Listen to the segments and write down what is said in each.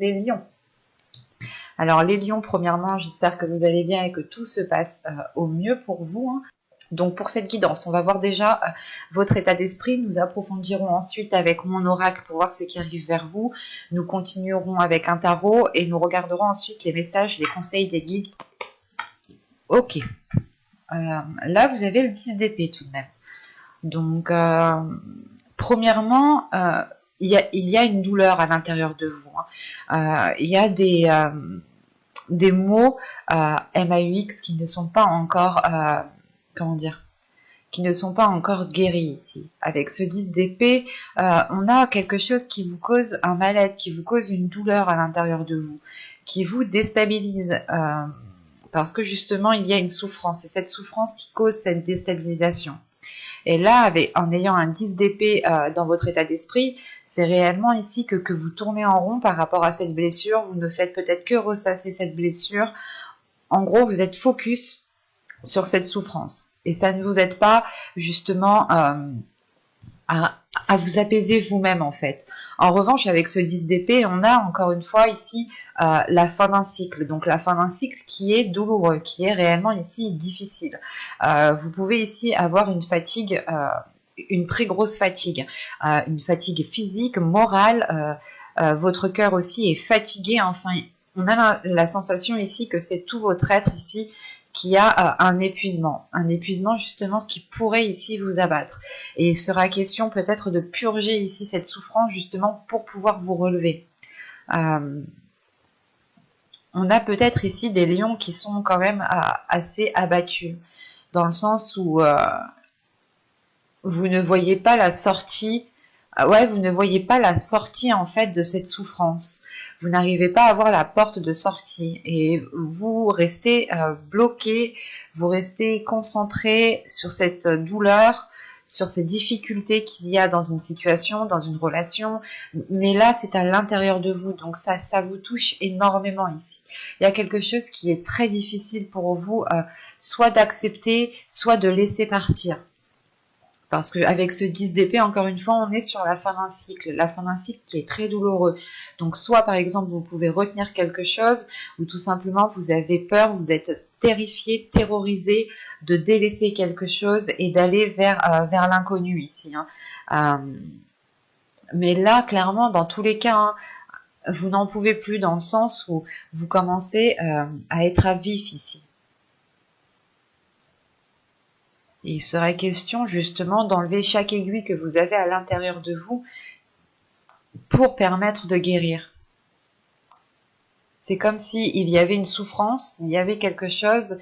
les lions. Alors les lions, premièrement, j'espère que vous allez bien et que tout se passe au mieux pour vous, hein. Donc pour cette guidance, on va voir déjà votre état d'esprit. Nous approfondirons ensuite avec mon oracle pour voir ce qui arrive vers vous. Nous continuerons avec un tarot et nous regarderons ensuite les messages, les conseils des guides. Ok. Là, vous avez le 10 d'épée tout de même. Donc, premièrement, il y a une douleur à l'intérieur de vous, hein. Il y a des mots MAUX qui ne sont pas encore, comment dire, qui ne sont pas encore guéris ici. Avec ce 10 d'épée, on a quelque chose qui vous cause un mal-être, qui vous cause une douleur à l'intérieur de vous, qui vous déstabilise, parce que justement, il y a une souffrance, et cette souffrance qui cause cette déstabilisation. Et là, en ayant un 10 d'épée dans votre état d'esprit, c'est réellement ici que vous tournez en rond par rapport à cette blessure. Vous ne faites peut-être que ressasser cette blessure. En gros, vous êtes focus sur cette souffrance. Et ça ne vous aide pas justement à vous apaiser vous-même en fait. En revanche, avec ce 10 d'épée, on a encore une fois ici la fin d'un cycle. Donc la fin d'un cycle qui est douloureux, qui est réellement ici difficile. Vous pouvez ici avoir une fatigue, une très grosse fatigue. Une fatigue physique, morale. Votre cœur aussi est fatigué. Enfin, on a la sensation ici que c'est tout votre être ici qui a un épuisement justement qui pourrait ici vous abattre. Et il sera question peut-être de purger ici cette souffrance justement pour pouvoir vous relever. On a peut-être ici des lions qui sont quand même assez abattus, dans le sens où vous ne voyez pas la sortie, vous ne voyez pas la sortie en fait de cette souffrance. Vous n'arrivez pas à voir la porte de sortie et vous restez bloqué, vous restez concentré sur cette douleur, sur ces difficultés qu'il y a dans une situation, dans une relation, mais là c'est à l'intérieur de vous, donc ça vous touche énormément ici. Il y a quelque chose qui est très difficile pour vous, soit d'accepter, soit de laisser partir. Parce qu'avec ce 10 d'épée, encore une fois, on est sur la fin d'un cycle qui est très douloureux. Donc soit par exemple, vous pouvez retenir quelque chose, ou tout simplement vous avez peur, vous êtes terrifié, terrorisé de délaisser quelque chose et d'aller vers l'inconnu ici. Mais là, clairement, dans tous les cas, vous n'en pouvez plus dans le sens où vous commencez à être à vif ici. Il serait question justement d'enlever chaque aiguille que vous avez à l'intérieur de vous pour permettre de guérir. C'est comme s'il y avait une souffrance, il y avait quelque chose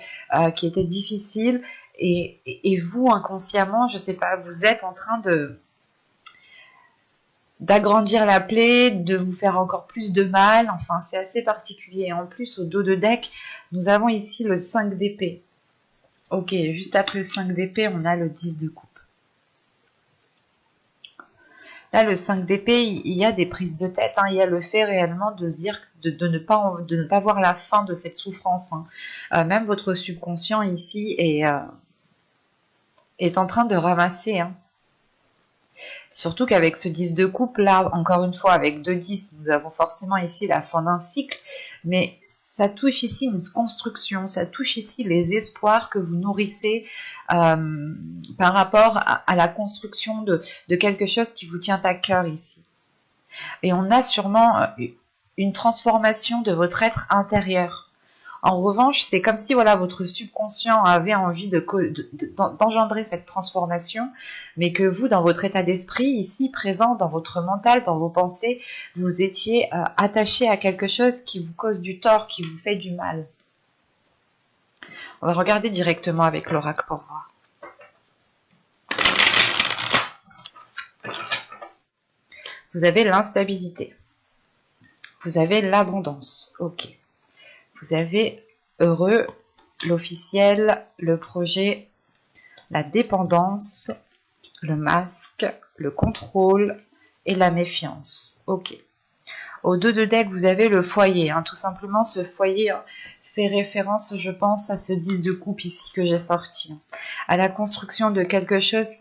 qui était difficile et vous inconsciemment, je ne sais pas, vous êtes en train d'agrandir la plaie, de vous faire encore plus de mal, enfin c'est assez particulier. En plus au dos de deck, nous avons ici le 5 d'épée. Ok, juste après le 5 d'épée, on a le 10 de coupe. Là, le 5 d'épée, il y a des prises de tête. Il y a le fait réellement de se dire de ne pas voir la fin de cette souffrance. Même votre subconscient ici est en train de ramasser. Surtout qu'avec ce 10 de coupe, là, encore une fois, avec 2 10, nous avons forcément ici la fin d'un cycle, mais ça touche ici une construction, ça touche ici les espoirs que vous nourrissez par rapport à la construction de quelque chose qui vous tient à cœur ici. Et on a sûrement une transformation de votre être intérieur. En revanche, c'est comme si voilà, votre subconscient avait envie d'engendrer cette transformation, mais que vous, dans votre état d'esprit, ici présent, dans votre mental, dans vos pensées, vous étiez attaché à quelque chose qui vous cause du tort, qui vous fait du mal. On va regarder directement avec l'oracle pour voir. Vous avez l'instabilité. Vous avez l'abondance. Ok. Vous avez heureux, l'officiel, le projet, la dépendance, le masque, le contrôle et la méfiance. Ok. Au 2 de deck, vous avez le foyer. Tout simplement, ce foyer fait référence, je pense, à ce 10 de coupe ici que j'ai sorti. À la construction de quelque chose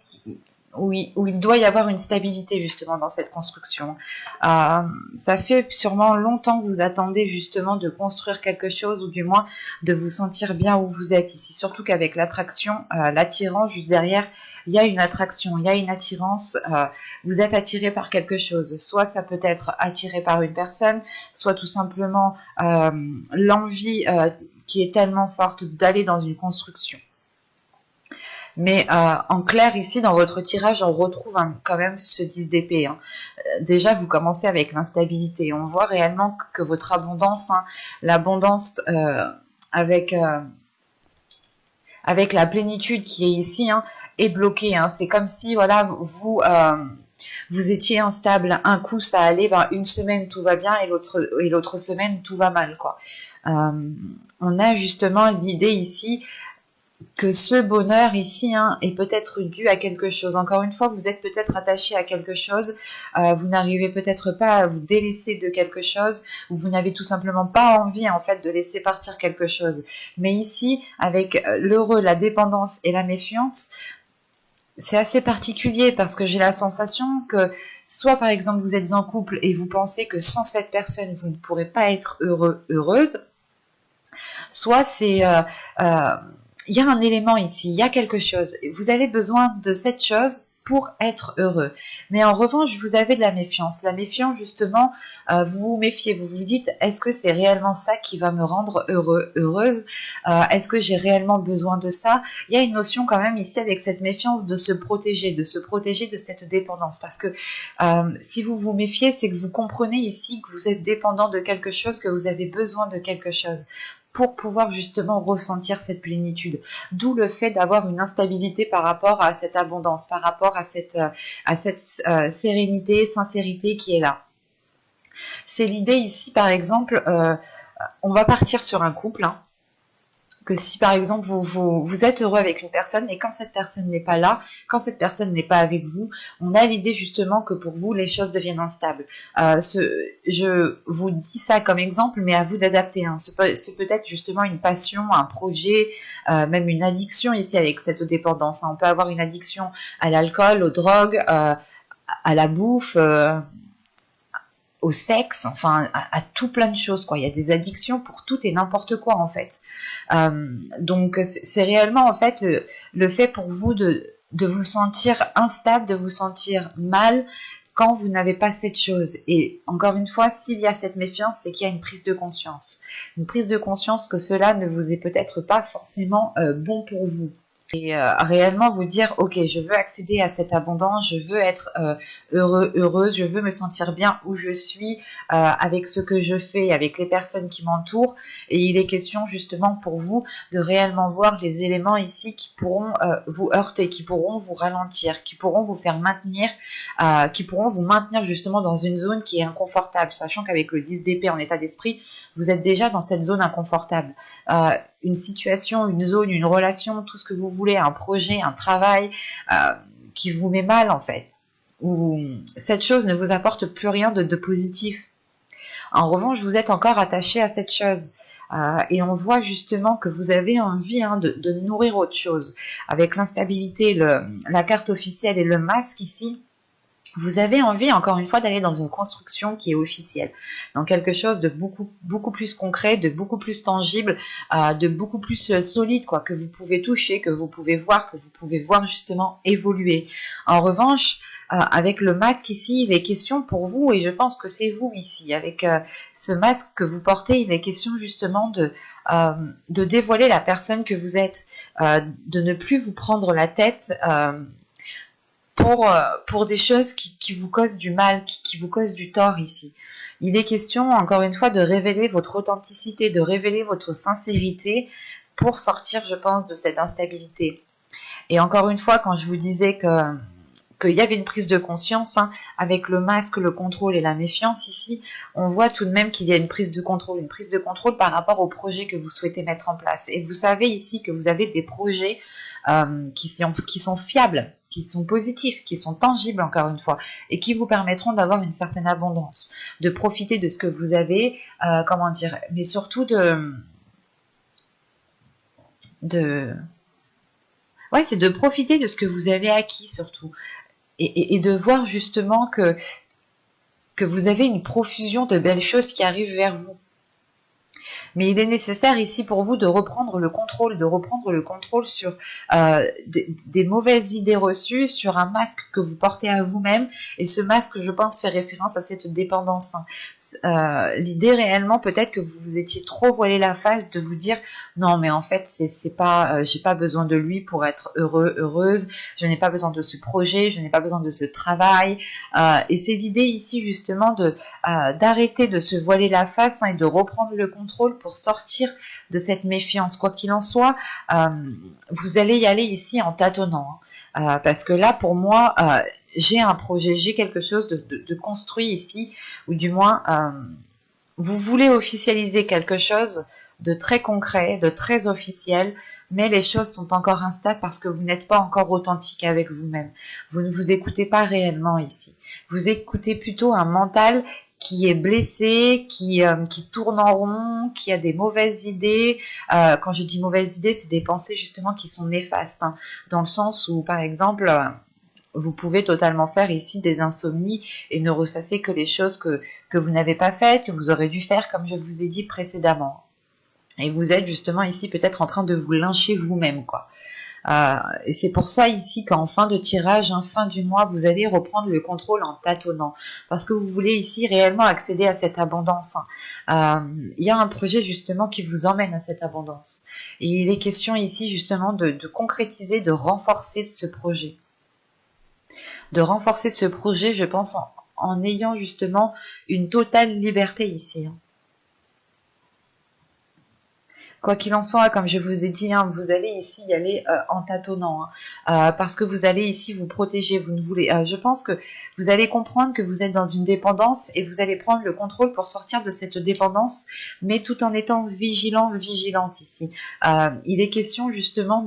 où il doit y avoir une stabilité justement dans cette construction. Ça fait sûrement longtemps que vous attendez justement de construire quelque chose ou du moins de vous sentir bien où vous êtes ici. Surtout qu'avec l'attraction, l'attirance juste derrière, il y a une attraction, il y a une attirance. Vous êtes attiré par quelque chose. Soit ça peut être attiré par une personne, soit tout simplement l'envie qui est tellement forte d'aller dans une construction. Mais en clair, ici, dans votre tirage, on retrouve quand même ce 10 d'épée. Hein. Déjà, vous commencez avec l'instabilité. On voit réellement que votre abondance, hein, l'abondance avec la plénitude qui est ici, hein, est bloquée. Hein. C'est comme si, voilà, vous étiez instable. Un coup, ça allait, une semaine, tout va bien, et l'autre semaine, tout va mal, quoi. On a justement l'idée ici que ce bonheur ici, hein, est peut-être dû à quelque chose. Encore une fois, vous êtes peut-être attaché à quelque chose, vous n'arrivez peut-être pas à vous délaisser de quelque chose, ou vous n'avez tout simplement pas envie en fait de laisser partir quelque chose. Mais ici, avec l'heureux, la dépendance et la méfiance, c'est assez particulier parce que j'ai la sensation que soit par exemple vous êtes en couple et vous pensez que sans cette personne vous ne pourrez pas être heureux, heureuse, soit c'est il y a un élément ici, il y a quelque chose. Vous avez besoin de cette chose pour être heureux. Mais en revanche, vous avez de la méfiance. La méfiance, justement, vous vous méfiez. Vous vous dites, est-ce que c'est réellement ça qui va me rendre heureux, heureuse? Est-ce que j'ai réellement besoin de ça? Il y a une notion quand même ici avec cette méfiance de se protéger de cette dépendance. Parce que si vous vous méfiez, c'est que vous comprenez ici que vous êtes dépendant de quelque chose, que vous avez besoin de quelque chose pour pouvoir justement ressentir cette plénitude. D'où le fait d'avoir une instabilité par rapport à cette abondance, par rapport à cette sérénité, sincérité qui est là. C'est l'idée ici, par exemple, on va partir sur un couple, hein, que si par exemple vous êtes heureux avec une personne et quand cette personne n'est pas là, quand cette personne n'est pas avec vous, on a l'idée justement que pour vous les choses deviennent instables. Je vous dis ça comme exemple, mais à vous d'adapter. Hein. C'est peut-être justement une passion, un projet, même une addiction ici avec cette dépendance. Hein. On peut avoir une addiction à l'alcool, aux drogues, à la bouffe. Au sexe, enfin à tout plein de choses, quoi. Il y a des addictions pour tout et n'importe quoi en fait. Donc c'est réellement en fait le fait pour vous de vous sentir instable, de vous sentir mal quand vous n'avez pas cette chose. Et encore une fois, s'il y a cette méfiance, c'est qu'il y a une prise de conscience. Une prise de conscience que cela ne vous est peut-être pas forcément bon pour vous. Et réellement vous dire, ok, je veux accéder à cette abondance, je veux être heureux, heureuse, je veux me sentir bien où je suis, avec ce que je fais, avec les personnes qui m'entourent. Et il est question justement pour vous de réellement voir les éléments ici qui pourront vous heurter, qui pourront vous ralentir, qui pourront vous faire maintenir, qui pourront vous maintenir justement dans une zone qui est inconfortable, sachant qu'avec le 10 d'épée en état d'esprit, vous êtes déjà dans cette zone inconfortable. Une situation, une zone, une relation, tout ce que vous voulez, un projet, un travail qui vous met mal en fait. Où cette chose ne vous apporte plus rien de positif. En revanche, vous êtes encore attaché à cette chose. Et on voit justement que vous avez envie de nourrir autre chose. Avec l'instabilité, la carte officielle et le masque ici, vous avez envie, encore une fois, d'aller dans une construction qui est officielle, dans quelque chose de beaucoup plus concret, de beaucoup plus tangible, de beaucoup plus solide, quoi, que vous pouvez toucher, que vous pouvez voir justement évoluer. En revanche, avec le masque ici, il est question pour vous, et je pense que c'est vous ici, avec ce masque que vous portez, il est question justement de dévoiler la personne que vous êtes, de ne plus vous prendre la tête pour des choses qui vous causent du mal, qui vous causent du tort ici. Il est question, encore une fois, de révéler votre authenticité, de révéler votre sincérité pour sortir, je pense, de cette instabilité. Et encore une fois, quand je vous disais qu'il y avait une prise de conscience, hein, avec le masque, le contrôle et la méfiance ici, on voit tout de même qu'il y a une prise de contrôle par rapport au projet que vous souhaitez mettre en place. Et vous savez ici que vous avez des projets qui sont fiables, qui sont positifs, qui sont tangibles encore une fois, et qui vous permettront d'avoir une certaine abondance, de profiter de ce que vous avez, mais surtout c'est de profiter de ce que vous avez acquis surtout. et de voir justement que vous avez une profusion de belles choses qui arrivent vers vous. Mais il est nécessaire ici pour vous de reprendre le contrôle sur des mauvaises idées reçues, sur un masque que vous portez à vous-même. Et ce masque, je pense, fait référence à cette dépendance. L'idée réellement, peut-être que vous vous étiez trop voilé la face de vous dire non, mais en fait, c'est pas, j'ai pas besoin de lui pour être heureux, heureuse. Je n'ai pas besoin de ce projet, je n'ai pas besoin de ce travail. Et c'est l'idée ici justement d'arrêter de se voiler la face et de reprendre le contrôle pour sortir de cette méfiance. Quoi qu'il en soit, vous allez y aller ici en tâtonnant. Parce que là, pour moi, j'ai un projet, j'ai quelque chose de construit ici, ou du moins, vous voulez officialiser quelque chose de très concret, de très officiel, mais les choses sont encore instables parce que vous n'êtes pas encore authentique avec vous-même. Vous ne vous écoutez pas réellement ici. Vous écoutez plutôt un mental qui est blessé, qui tourne en rond, qui a des mauvaises idées. Quand je dis mauvaises idées, c'est des pensées justement qui sont néfastes, hein, dans le sens où, par exemple, vous pouvez totalement faire ici des insomnies et ne ressasser que les choses que vous n'avez pas faites, que vous aurez dû faire, comme je vous ai dit précédemment. Et vous êtes justement ici peut-être en train de vous lyncher vous-même, quoi. Et c'est pour ça ici qu'en fin de tirage, fin du mois, vous allez reprendre le contrôle en tâtonnant. Parce que vous voulez ici réellement accéder à cette abondance. Il y a un projet justement qui vous emmène à cette abondance. Et il est question ici justement de concrétiser, de renforcer ce projet. De renforcer ce projet, je pense, en ayant justement une totale liberté ici. Quoi qu'il en soit, comme je vous ai dit, vous allez ici y aller en tâtonnant, parce que vous allez ici vous protéger. Vous ne voulez, je pense que vous allez comprendre que vous êtes dans une dépendance et vous allez prendre le contrôle pour sortir de cette dépendance, mais tout en étant vigilante ici. Il est question justement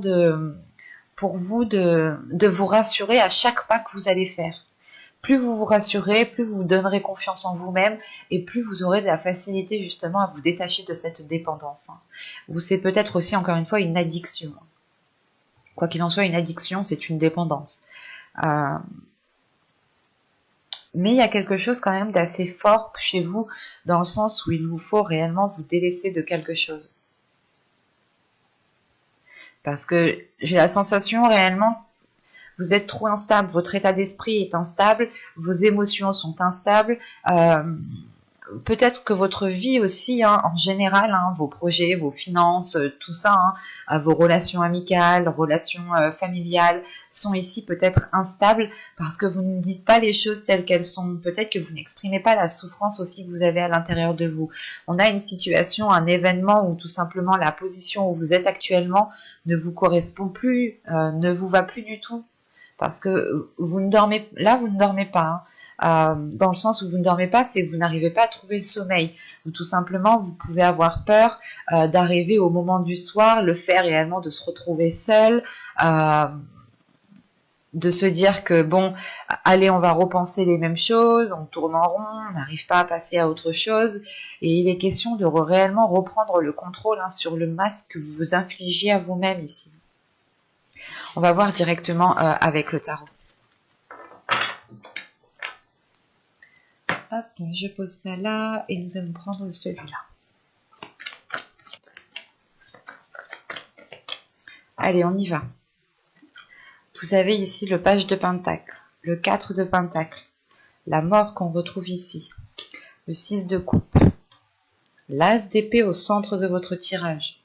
pour vous de vous rassurer à chaque pas que vous allez faire. Plus vous vous rassurez, plus vous vous donnerez confiance en vous-même et plus vous aurez de la facilité justement à vous détacher de cette dépendance. Ou c'est peut-être aussi encore une fois une addiction. Quoi qu'il en soit, une addiction, c'est une dépendance. Mais il y a quelque chose quand même d'assez fort chez vous dans le sens où il vous faut réellement vous délaisser de quelque chose. Parce que j'ai la sensation réellement vous êtes trop instable, votre état d'esprit est instable, vos émotions sont instables, peut-être que votre vie aussi, en général, vos projets, vos finances, tout ça, vos relations amicales, relations familiales, sont ici peut-être instables parce que vous ne dites pas les choses telles qu'elles sont. Peut-être que vous n'exprimez pas la souffrance aussi que vous avez à l'intérieur de vous. On a une situation, un événement où tout simplement la position où vous êtes actuellement ne vous correspond plus, ne vous va plus du tout. Parce que vous ne dormez pas. Dans le sens où vous ne dormez pas, c'est que vous n'arrivez pas à trouver le sommeil. Ou tout simplement, vous pouvez avoir peur d'arriver au moment du soir, le fait réellement de se retrouver seul, de se dire que bon, allez, on va repenser les mêmes choses, on tourne en rond, on n'arrive pas à passer à autre chose. Et il est question de réellement reprendre le contrôle sur le masque que vous vous infligez à vous-même ici. On va voir directement avec le tarot. Hop, je pose ça là et nous allons prendre celui-là. Allez, on y va. Vous avez ici le page de Pentacle, le 4 de Pentacle, la mort qu'on retrouve ici, le 6 de coupe, l'as d'épée au centre de votre tirage,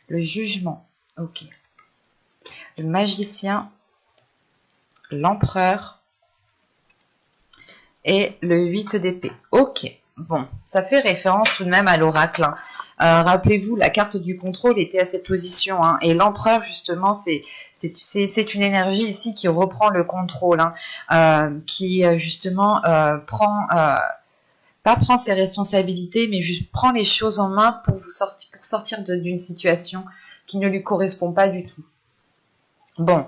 le jugement, ok. Le magicien, l'empereur et le 8 d'épée. Ok, bon, ça fait référence tout de même à l'oracle. Rappelez-vous, la carte du contrôle était à cette position. Et l'empereur, justement, c'est une énergie ici qui reprend le contrôle, qui justement pas prend ses responsabilités, mais juste prend les choses en main pour sortir d'une situation qui ne lui correspond pas du tout. Bon,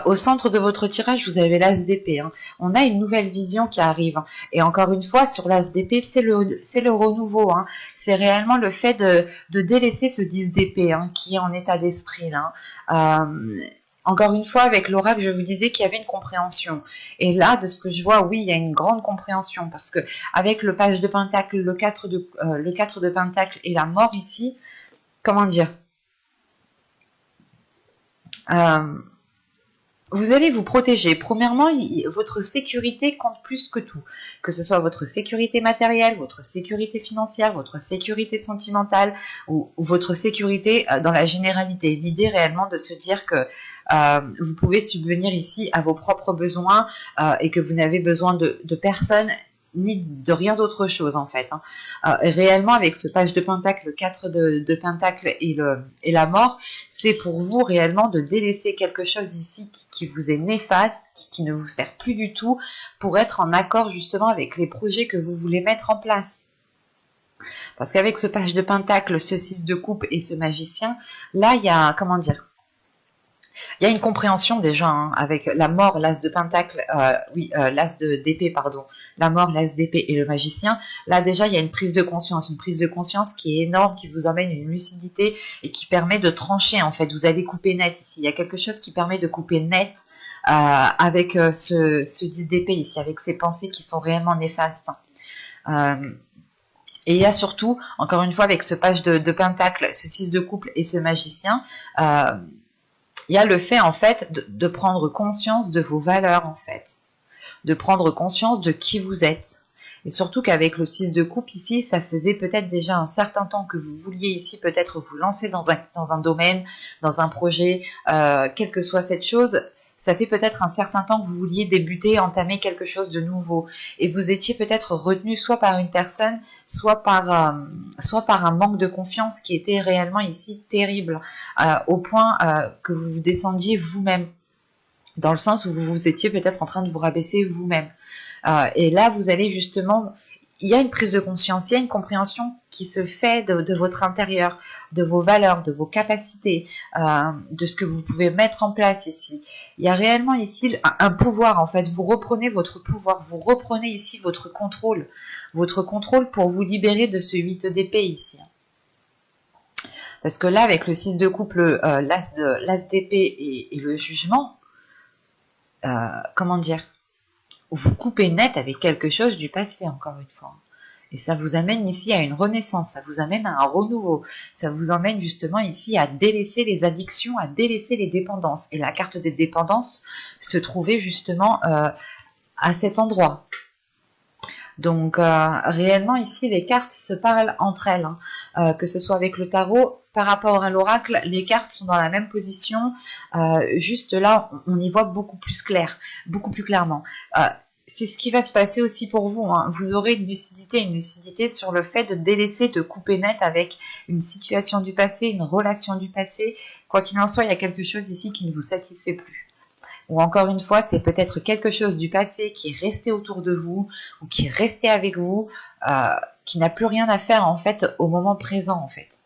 au centre de votre tirage, vous avez l'as d'épée. On a une nouvelle vision qui arrive. Et encore une fois, sur l'as d'épée, c'est le renouveau. C'est réellement le fait de délaisser ce 10 d'épée qui est en état d'esprit. encore une fois, avec l'oracle, je vous disais qu'il y avait une compréhension. Et là, de ce que je vois, oui, il y a une grande compréhension. Parce que avec le page de Pentacle, le 4 de Pentacle et la mort ici, comment dire, vous allez vous protéger. Premièrement, votre sécurité compte plus que tout. Que ce soit votre sécurité matérielle, votre sécurité financière, votre sécurité sentimentale ou votre sécurité dans la généralité. L'idée réellement de se dire que vous pouvez subvenir ici à vos propres besoins et que vous n'avez besoin de personne ni de rien d'autre chose en fait. Réellement avec ce page de Pentacle, le 4 de Pentacle et la mort, c'est pour vous réellement de délaisser quelque chose ici qui vous est néfaste, qui ne vous sert plus du tout, pour être en accord justement avec les projets que vous voulez mettre en place. Parce qu'avec ce page de Pentacle, ce 6 de coupe et ce magicien, là il y a, comment dire, il y a une compréhension déjà avec la mort, l'as de pentacle, l'as d'épée, pardon, la mort, l'as d'épée et le magicien. Là déjà, il y a une prise de conscience qui est énorme, qui vous emmène une lucidité et qui permet de trancher en fait. Vous allez couper net ici. Il y a quelque chose qui permet de couper net avec ce 10 d'épée ici, avec ces pensées qui sont réellement néfastes. Et il y a surtout, encore une fois, avec ce page de pentacle, ce 6 de couple et ce magicien, il y a le fait en fait de prendre conscience de vos valeurs en fait, de prendre conscience de qui vous êtes. Et surtout qu'avec le 6 de coupe ici, ça faisait peut-être déjà un certain temps que vous vouliez ici peut-être vous lancer dans un domaine, dans un projet, quelle que soit cette chose. Ça fait peut-être un certain temps que vous vouliez débuter, entamer quelque chose de nouveau. Et vous étiez peut-être retenu soit par une personne, soit par un manque de confiance qui était réellement ici terrible, au point que vous vous descendiez vous-même. Dans le sens où vous étiez peut-être en train de vous rabaisser vous-même. Et là, vous allez justement... Il y a une prise de conscience, il y a une compréhension qui se fait de votre intérieur, de vos valeurs, de vos capacités, de ce que vous pouvez mettre en place ici. Il y a réellement ici un pouvoir, en fait. Vous reprenez votre pouvoir, vous reprenez ici votre contrôle pour vous libérer de ce 8 d'épée ici. Parce que là, avec le 6 de couple, l'as d'épée et le jugement, comment dire, vous coupez net avec quelque chose du passé, encore une fois. Et ça vous amène ici à une renaissance, ça vous amène à un renouveau, ça vous emmène justement ici à délaisser les addictions, à délaisser les dépendances. Et la carte des dépendances se trouvait justement à cet endroit. Donc réellement ici les cartes se parlent entre elles, que ce soit avec le tarot, par rapport à l'oracle, les cartes sont dans la même position, juste là on y voit beaucoup plus clair, beaucoup plus clairement. C'est ce qui va se passer aussi pour vous, vous aurez une lucidité sur le fait de délaisser, de couper net avec une situation du passé, une relation du passé, quoi qu'il en soit, il y a quelque chose ici qui ne vous satisfait plus. Ou encore une fois, c'est peut-être quelque chose du passé qui est resté autour de vous ou qui est resté avec vous, qui n'a plus rien à faire en fait au moment présent en fait.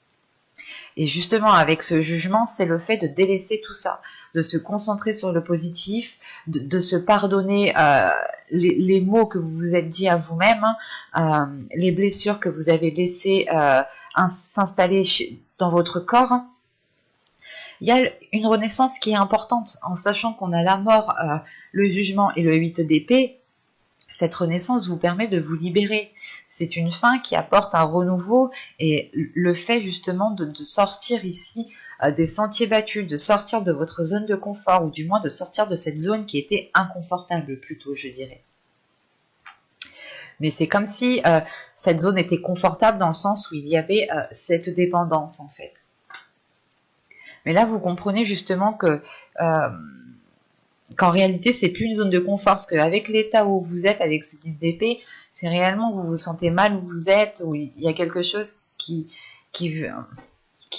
Et justement, avec ce jugement, c'est le fait de délaisser tout ça, de se concentrer sur le positif, de se pardonner les mots que vous vous êtes dit à vous-même, les blessures que vous avez laissées s'installer dans votre corps. Il y a une renaissance qui est importante, en sachant qu'on a la mort, le jugement et le 8 d'épée. Cette renaissance vous permet de vous libérer. C'est une fin qui apporte un renouveau et le fait justement de sortir ici des sentiers battus, de sortir de votre zone de confort ou du moins de sortir de cette zone qui était inconfortable plutôt, je dirais. Mais c'est comme si cette zone était confortable dans le sens où il y avait cette dépendance en fait. Mais là, vous comprenez justement que qu'en réalité, c'est plus une zone de confort, parce qu'avec l'état où vous êtes, avec ce 10 d'épée, c'est réellement où vous vous sentez mal où vous êtes, où il y a quelque chose qui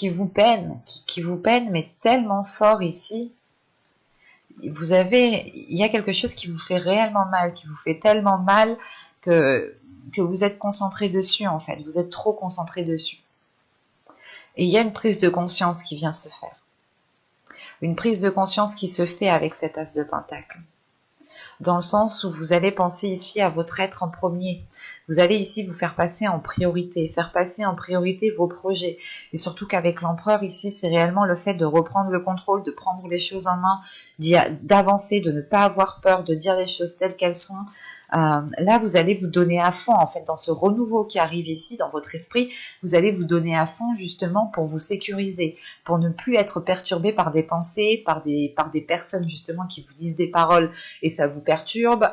vous peine, qui vous peine, mais tellement fort ici. Il y a quelque chose qui vous fait réellement mal, qui vous fait tellement mal que vous êtes concentré dessus, en fait. Vous êtes trop concentré dessus. Et il y a une prise de conscience qui vient se faire. Une prise de conscience qui se fait avec cet as de pentacle. dans le sens où vous allez penser ici à votre être en premier. Vous allez ici vous faire passer en priorité vos projets. Et surtout qu'avec l'empereur ici, c'est réellement le fait de reprendre le contrôle, de prendre les choses en main, d'avancer, de ne pas avoir peur, de dire les choses telles qu'elles sont. Là, vous allez vous donner à fond, en fait, dans ce renouveau qui arrive ici, dans votre esprit, vous allez vous donner à fond, justement, pour vous sécuriser, pour ne plus être perturbé par des pensées, par des personnes, justement, qui vous disent des paroles et ça vous perturbe.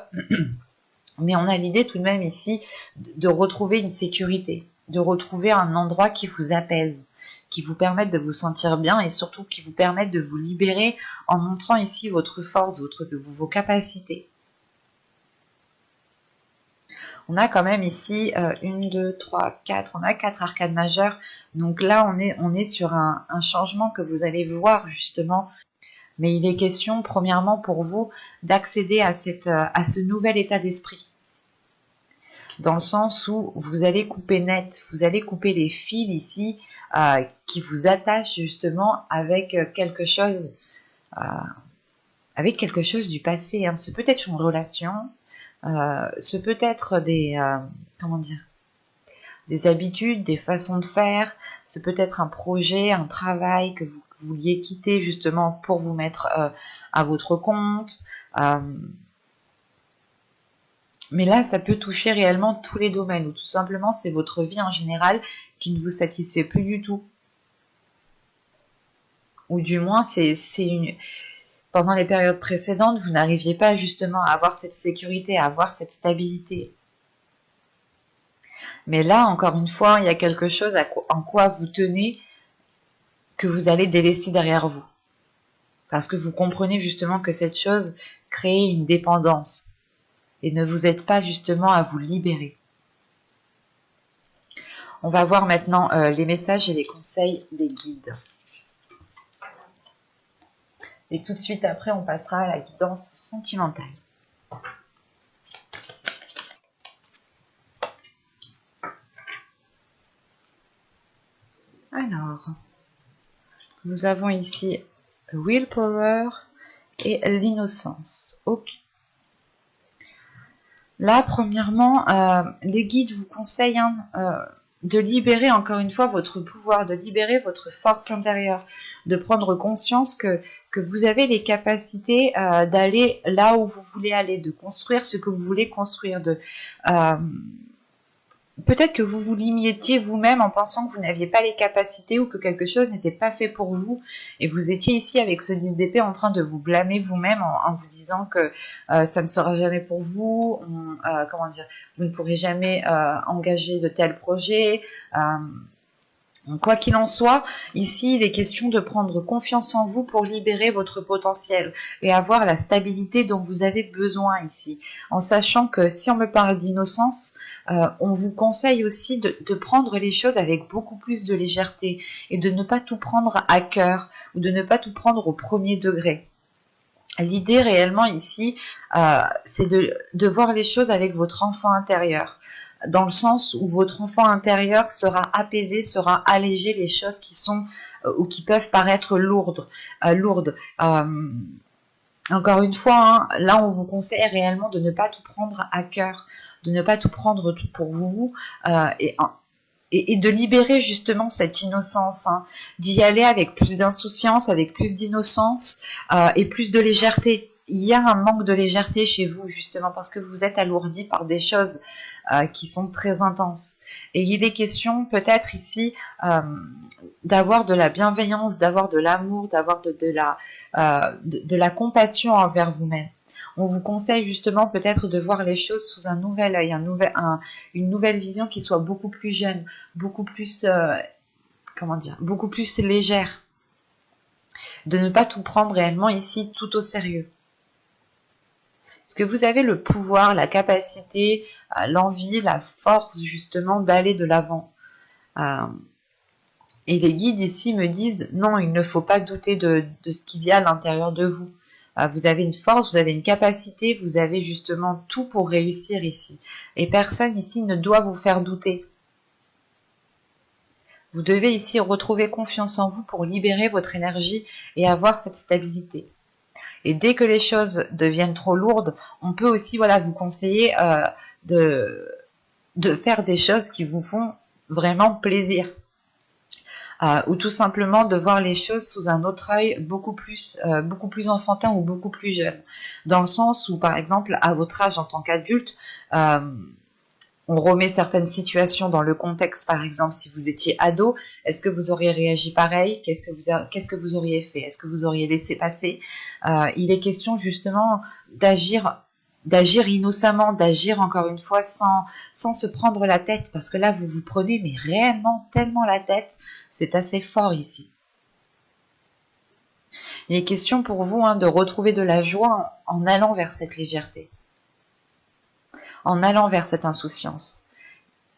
Mais on a l'idée tout de même ici de retrouver une sécurité, de retrouver un endroit qui vous apaise, qui vous permette de vous sentir bien et surtout qui vous permette de vous libérer en montrant ici votre force, vos capacités. On a quand même ici 1, 2, 3, 4, on a 4 arcades majeures. Donc là, on est sur un changement que vous allez voir justement. Mais il est question, premièrement, pour vous, d'accéder à ce nouvel état d'esprit. Dans le sens où vous allez couper net, vous allez couper les fils ici qui vous attachent justement avec quelque chose du passé. Hein. Ce peut être une relation, ce peut être des habitudes, des façons de faire, ce peut être un projet, un travail que vous vouliez quitter justement pour vous mettre à votre compte. Mais là, ça peut toucher réellement tous les domaines, ou tout simplement c'est votre vie en général qui ne vous satisfait plus du tout. Ou du moins, pendant les périodes précédentes, vous n'arriviez pas justement à avoir cette sécurité, à avoir cette stabilité. Mais là, encore une fois, il y a quelque chose en quoi vous tenez que vous allez délaisser derrière vous. Parce que vous comprenez justement que cette chose crée une dépendance et ne vous aide pas justement à vous libérer. On va voir maintenant les messages et les conseils des guides. Et tout de suite après, on passera à la guidance sentimentale. Alors, nous avons ici Willpower et l'innocence. Ok. Là, premièrement, les guides vous conseillent de libérer encore une fois votre pouvoir, de libérer votre force intérieure, de prendre conscience que vous avez les capacités d'aller là où vous voulez aller, de construire ce que vous voulez construire, peut-être que vous vous limitiez vous-même en pensant que vous n'aviez pas les capacités ou que quelque chose n'était pas fait pour vous. Et vous étiez ici avec ce 10 d'épée en train de vous blâmer vous-même en vous disant que ça ne sera jamais pour vous, vous ne pourrez jamais engager de tels projets. Quoi qu'il en soit, ici, il est question de prendre confiance en vous pour libérer votre potentiel et avoir la stabilité dont vous avez besoin ici. En sachant que si on me parle d'innocence, on vous conseille aussi de prendre les choses avec beaucoup plus de légèreté et de ne pas tout prendre à cœur ou de ne pas tout prendre au premier degré. L'idée réellement ici, c'est de voir les choses avec votre enfant intérieur, dans le sens où votre enfant intérieur sera apaisé, sera allégé les choses qui sont ou qui peuvent paraître lourdes. Encore une fois, hein, là on vous conseille réellement de ne pas tout prendre à cœur, de ne pas tout prendre tout pour vous et de libérer justement cette innocence, hein, d'y aller avec plus d'insouciance, avec plus d'innocence et plus de légèreté. Il y a un manque de légèreté chez vous justement parce que vous êtes alourdi par des choses qui sont très intenses. Et il est question peut-être ici d'avoir de la bienveillance, d'avoir de l'amour, d'avoir de la compassion envers vous-même. On vous conseille justement peut-être de voir les choses sous un nouvel œil, une nouvelle vision qui soit beaucoup plus jeune, beaucoup plus, beaucoup plus légère. De ne pas tout prendre réellement ici tout au sérieux. Est-ce que vous avez le pouvoir, la capacité, l'envie, la force justement d'aller de l'avant Et les guides ici me disent, non, il ne faut pas douter de ce qu'il y a à l'intérieur de vous. Vous avez une force, vous avez une capacité, vous avez justement tout pour réussir ici. Et personne ici ne doit vous faire douter. Vous devez ici retrouver confiance en vous pour libérer votre énergie et avoir cette stabilité. Et dès que les choses deviennent trop lourdes, on peut aussi voilà, vous conseiller de faire des choses qui vous font vraiment plaisir. Ou tout simplement de voir les choses sous un autre œil beaucoup plus enfantin ou beaucoup plus jeune. Dans le sens où, par exemple, à votre âge en tant qu'adulte, on remet certaines situations dans le contexte. Par exemple, si vous étiez ado, est-ce que vous auriez réagi pareil? Qu'est-ce que vous auriez fait? Est-ce que vous auriez laissé passer? Il est question justement d'agir innocemment, d'agir encore une fois sans se prendre la tête, parce que là vous vous prenez mais réellement tellement la tête, c'est assez fort ici. Il est question pour vous de retrouver de la joie en allant vers cette légèreté, en allant vers cette insouciance.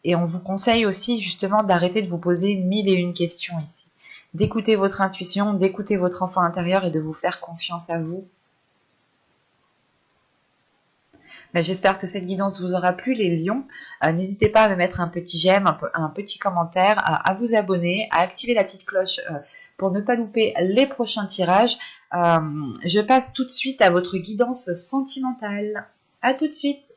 Et on vous conseille aussi justement d'arrêter de vous poser 1001 questions ici, d'écouter votre intuition, d'écouter votre enfant intérieur et de vous faire confiance à vous. J'espère que cette guidance vous aura plu, les lions. N'hésitez pas à me mettre un petit j'aime, un petit commentaire, à vous abonner, à activer la petite cloche pour ne pas louper les prochains tirages. Je passe tout de suite à votre guidance sentimentale. À tout de suite.